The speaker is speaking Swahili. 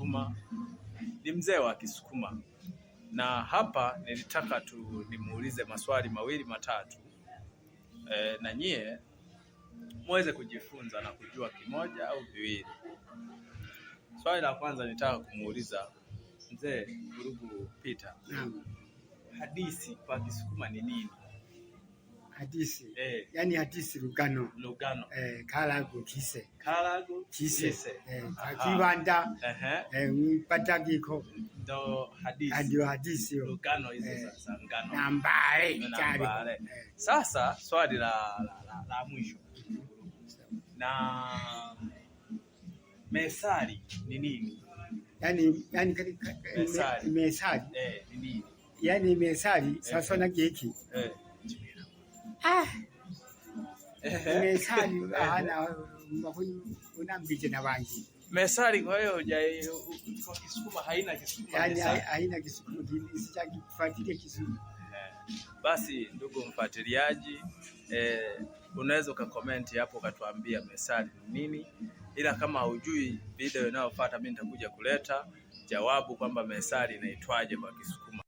Kisukuma, ni mzee wa Kisukuma, na hapa nilitaka nimuulize maswali mawili matatu na nyie muweze kujifunza na kujua kimoja au viwili. Swali la kwanza nitaka kumuuliza mzee Vurugu Peter. Hadisi kwa Kisukuma ni nini? Hadisi. Yani hadisi lugano. Lugano. Kalago kise. Kalago kise. Akibanda. Mpatagiko. Ndo hadisi. Ndio hadisi. Lugano hizo sasa ngano. Nambale. Sasa swali la mwisho. Na methali ni nini? Yani methali. Ni nini? Yani methali sasa na geki. Methali ana unambije na bangi. Methali kwa hiyo kwa Kisukuma haina Kisukuma. Yani haina Kisukuma, sijakifuatilia Kisukuma. Basi ndugu mfuatiliaji, unaweza ukakomenti hapo ukatuambia methali ni nini, ila kama hujui, video inayofuata mimi nitakuja kuleta jawabu kwamba methali inaitwaje kwa Kisukuma.